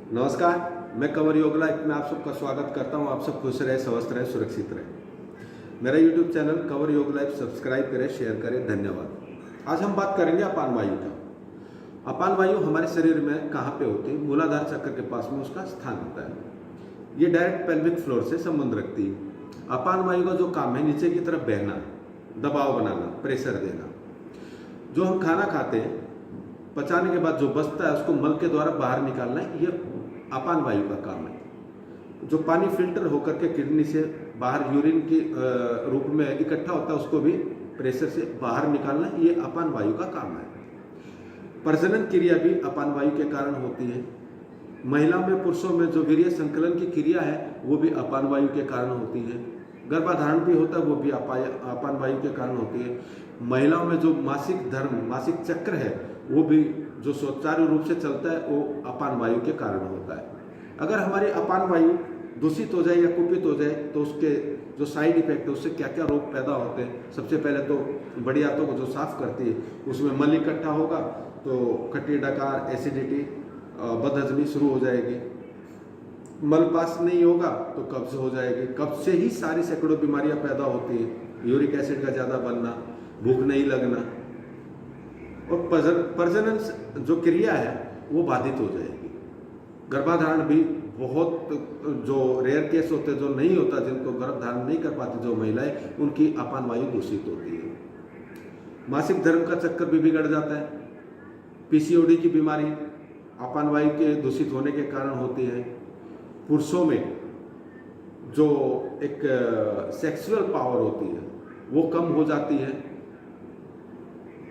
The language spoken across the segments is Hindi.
नमस्कार, मैं कंवर योग लाइफ में आप सबका स्वागत करता हूं। आप सब खुश रहे, स्वस्थ रहे, सुरक्षित रहे। मेरा यूट्यूब चैनल कंवर योग लाइफ सब्सक्राइब करें, शेयर करें। धन्यवाद। आज हम बात करेंगे अपान वायु का। अपान वायु हमारे शरीर में कहाँ पे होती है? मूलाधार चक्र के पास में उसका स्थान होता है। ये डायरेक्ट पेल्विक फ्लोर से संबंध रखती है। अपान वायु का जो काम है नीचे की तरफ बहना, दबाव बनाना, प्रेशर देना। जो हम खाना खाते हैं, पचाने के बाद जो बचता है उसको मल के द्वारा बाहर निकालना है, ये अपान वायु का काम है। जो पानी फिल्टर होकर के किडनी से बाहर यूरिन के रूप में इकट्ठा होता है उसको भी प्रेशर से बाहर निकालना, ये अपान वायु का काम है। प्रजनन क्रिया भी अपान वायु के कारण होती है। महिला में, पुरुषों में जो वीर्य संकलन की क्रिया है वो भी अपान वायु के कारण होती है। गर्भाधारण भी होता है वो भी अपान वायु के कारण होती है। महिलाओं में जो मासिक धर्म, मासिक चक्र है वो भी जो सुचारू रूप से चलता है वो अपान वायु के कारण होता है। अगर हमारी अपान वायु दूषित हो जाए या कुपित हो जाए तो उसके जो साइड इफेक्ट है, उससे क्या क्या रोग पैदा होते हैं। सबसे पहले तो बड़ी आंतों को जो साफ करती है उसमें मल इकट्ठा होगा तो खट्टी डकार, एसिडिटी, बदहजमी शुरू हो जाएगी। मल पास नहीं होगा तो कब्ज हो जाएगी। कब्ज से ही सारी सैकड़ों बीमारियां पैदा होती हैं। यूरिक एसिड का ज़्यादा बनना, भूख नहीं लगना, और प्रजनन जो क्रिया है वो बाधित हो जाएगी। गर्भाधारण भी बहुत जो रेयर केस होते हैं, जो नहीं होता, जिनको गर्भधारण नहीं कर पाती जो महिलाएं, उनकी अपान वायु दूषित होती है। मासिक धर्म का चक्कर भी बिगड़ जाता है। पीसीओडी की बीमारी अपान वायु के दूषित होने के कारण होती है। पुरुषों में जो एक सेक्सुअल पावर होती है वो कम हो जाती है,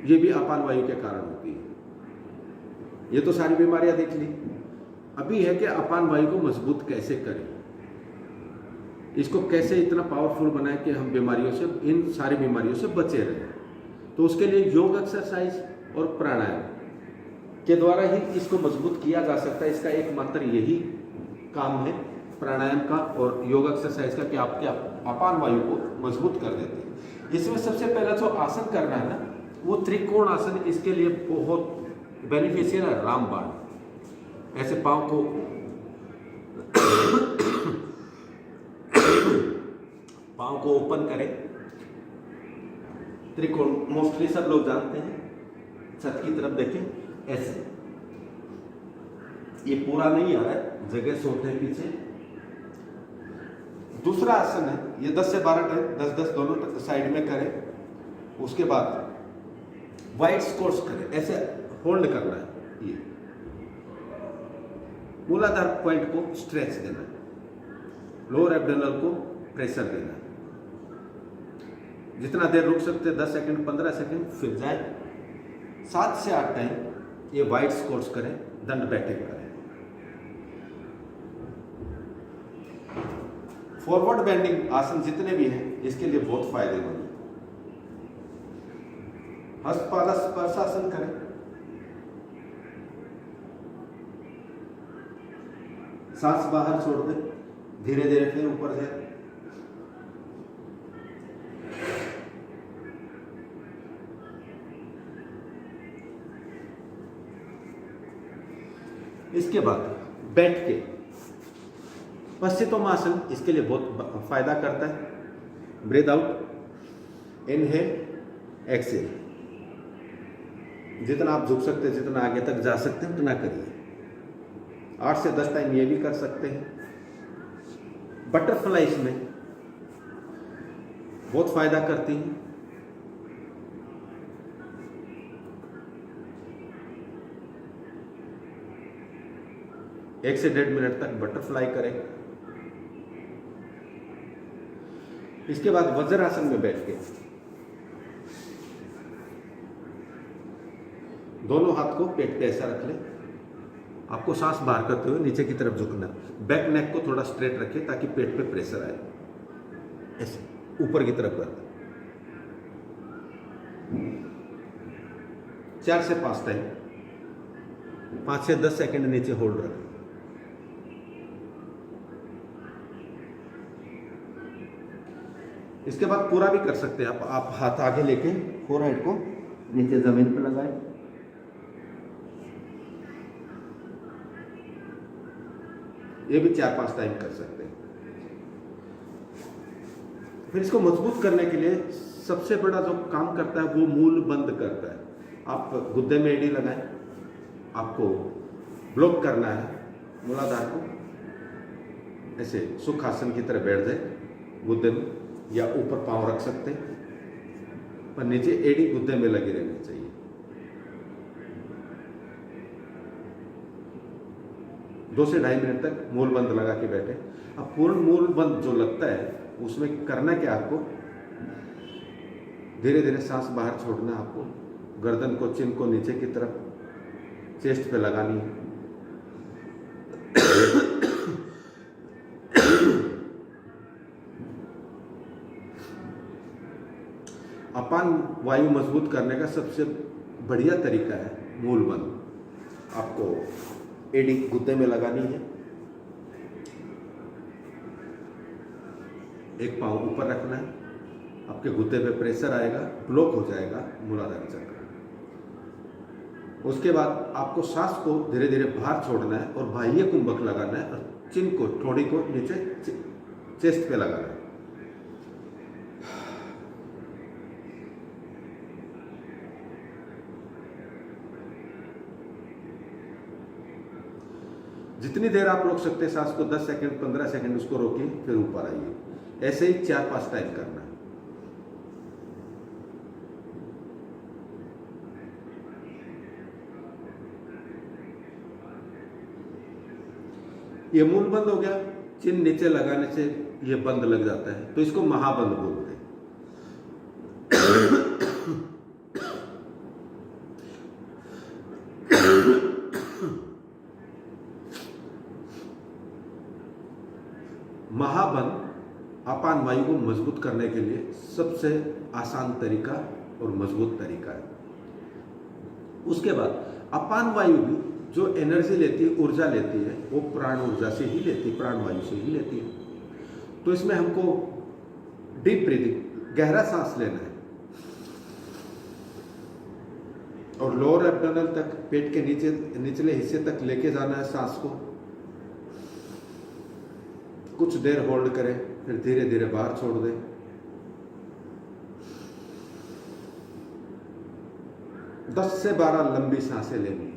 ये भी अपान वायु के कारण होती है। ये तो सारी बीमारियां देख ली। अभी है कि अपान वायु को मजबूत कैसे करें, इसको कैसे इतना पावरफुल बनाए कि हम बीमारियों से, इन सारी बीमारियों से बचे रहें। तो उसके लिए योग एक्सरसाइज और प्राणायाम के द्वारा ही इसको मजबूत किया जा सकता है। इसका एकमात्र यही काम है प्राणायाम का और योग एक्सरसाइज का कि आपके अपान वायु को मजबूत कर देते हैं। इसमें सबसे पहला जो आसन करना है ना, वो त्रिकोण आसन इसके लिए बहुत बेनिफिशियल है। रामबाण, ऐसे पांव को ओपन करें। त्रिकोण मोस्टली सब लोग जानते हैं। छत की तरफ देखें, ऐसे। ये पूरा नहीं आ रहा है, जगह शॉर्ट है पीछे। दूसरा आसन है, ये 10 से 12 टाइम, 10-10 दोनों साइड में करें। उसके बाद वाइड स्क्वाट्स करें, ऐसे होल्ड करना है। ये मूलाधार पॉइंट को स्ट्रेच देना है, लोअर एब्डोमिनल को प्रेशर देना है। जितना देर रुक सकते हैं, 10 सेकंड, 15 सेकंड, फिर जाए। 7 से 8 टाइम ये वाइड स्क्वाट्स करें, दंड बैठक करें। फॉरवर्ड बेंडिंग आसन जितने भी हैं इसके लिए बहुत फायदेमंद है। हस्तपादस्पर्शासन करें। सांस बाहर छोड़ दें, धीरे धीरे फिर ऊपर जाए। इसके बाद बैठ के पश्चिमोत्तानासन इसके लिए बहुत फायदा करता है। Breathe out, inhale, exhale. जितना आप झुक सकते हैं, जितना आगे तक जा सकते हैं उतना करिए। 8 से 10 टाइम ये भी कर सकते हैं। बटरफ्लाई इसमें बहुत फायदा करती है। एक से 1.5 मिनट तक बटरफ्लाई करें। इसके बाद वज्रासन में बैठ के दोनों हाथ को पेट पे ऐसा रख लें। आपको सांस बाहर करते हुए नीचे की तरफ झुकना। बैक नेक को थोड़ा स्ट्रेट रखें ताकि पेट पे प्रेशर आए। ऐसे ऊपर की तरफ कर 4 से 5 टाइम, 5 से 10 सेकंड नीचे होल्ड रखें। इसके बाद पूरा भी कर सकते हैं आप हाथ आगे लेके फोरहेड को नीचे जमीन पर लगाएं। ये भी 4-5 टाइम कर सकते हैं। फिर इसको मजबूत करने के लिए सबसे बड़ा जो काम करता है वो मूल बंद करता है। आप गुद्दे में एडी लगाएं, आपको ब्लॉक करना है मूलाधार को, ऐसे सुखासन की तरह बैठ जाए गुद्दे में, या ऊपर पांव रख सकते हैं, पर नीचे एडी गुद्दे में लगी रहनी चाहिए। दो से 2.5 मिनट तक मूल बंद लगा के बैठे। अब पूर्ण मूल बंद जो लगता है उसमें करना क्या, आपको धीरे धीरे सांस बाहर छोड़ना है। आपको गर्दन को, चिन को नीचे की तरफ चेस्ट पे लगानी है। अपान वायु मजबूत करने का सबसे बढ़िया तरीका है मूल बंद। आपको एडी गुद्दे में लगानी है, एक पांव ऊपर रखना है, आपके गुद्दे पे प्रेशर आएगा, ब्लॉक हो जाएगा मूलाधार चक्र। उसके बाद आपको सांस को धीरे धीरे बाहर छोड़ना है और बाह्य कुंभक लगाना है और चिन को, ठोड़ी को नीचे चेस्ट पे लगाना है। जितनी देर आप रोक सकते हैं सांस को, 10 सेकंड 15 सेकंड उसको रोकिए, फिर ऊपर आइए। ऐसे ही 4-5 टाइम करना है। ये मूल बंद हो गया। चिन नीचे लगाने से ये बंद लग जाता है, तो इसको महाबंद बोलते हैं। महाबंद अपान वायु को मजबूत करने के लिए सबसे आसान तरीका और मजबूत तरीका है। उसके बाद अपान वायु भी जो एनर्जी लेती है, ऊर्जा लेती है, वो प्राण ऊर्जा से ही लेती है, प्राण वायु से ही लेती है। तो इसमें हमको डीप ब्रीदिंग, गहरा सांस लेना है और लोअर एब्डोमेन तक, पेट के निचले हिस्से तक लेके जाना है सांस को। कुछ देर होल्ड करें, फिर धीरे धीरे बाहर छोड़ दें। दस से 12 लंबी सांसें लेनी है।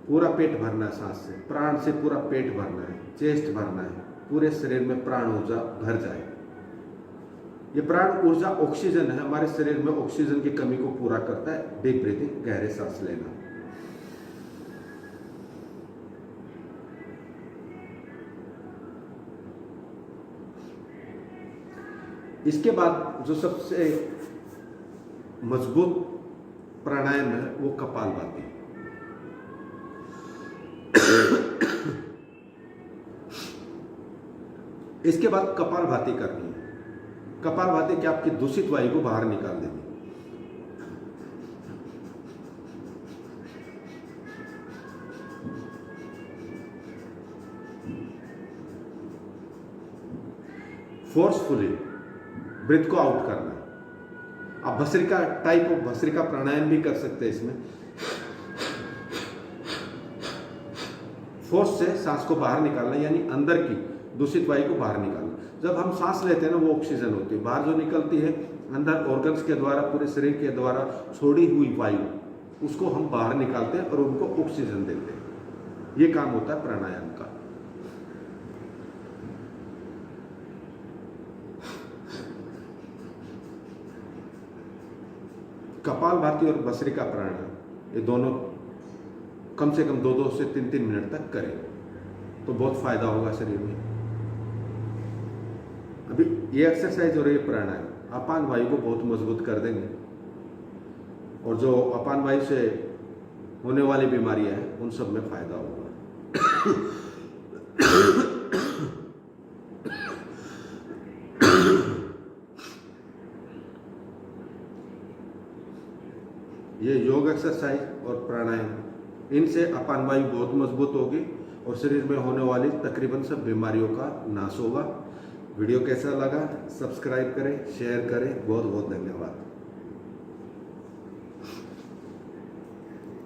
पूरा पेट भरना है सांस से, प्राण से पूरा पेट भरना है, चेस्ट भरना है, पूरे शरीर में प्राण ऊर्जा भर जाए। ये प्राण ऊर्जा ऑक्सीजन है, हमारे शरीर में ऑक्सीजन की कमी को पूरा करता है। डीप ब्रीथिंग, गहरे सांस लेना। इसके बाद जो सबसे मजबूत प्राणायाम है वो कपालभाति। इसके बाद कपालभाति करनी है। कपालभाति क्या, आपकी दूषित वायु को बाहर निकाल देनी। फोर्सफुली ब्रीथ को आउट करना है। आप भस्त्रिका टाइप ऑफ भस्त्रिका प्राणायाम भी कर सकते हैं। इसमें फोर्स से सांस को बाहर निकालना, यानी अंदर की दूषित वायु को बाहर निकालना। जब हम सांस लेते हैं ना, वो ऑक्सीजन होती है, बाहर जो निकलती है अंदर ऑर्गन्स के द्वारा, पूरे शरीर के द्वारा छोड़ी हुई वायु, उसको हम बाहर निकालते हैं और उनको ऑक्सीजन देते हैं। ये काम होता है प्राणायाम का। कपालभाति और भस्त्रिका प्राणायाम, ये दोनों कम से कम 2-2 से 3-3 मिनट तक करें तो बहुत फायदा होगा शरीर में। अभी ये एक्सरसाइज और ये प्राणायाम अपान वायु को बहुत मजबूत कर देंगे, और जो अपान वायु से होने वाली बीमारियां हैं उन सब में फायदा होगा। ये योग एक्सरसाइज और प्राणायाम, इनसे अपान वायु बहुत मजबूत होगी और शरीर में होने वाली तकरीबन सब बीमारियों का नाश होगा। वीडियो कैसा लगा, सब्सक्राइब करें, शेयर करें। बहुत बहुत धन्यवाद।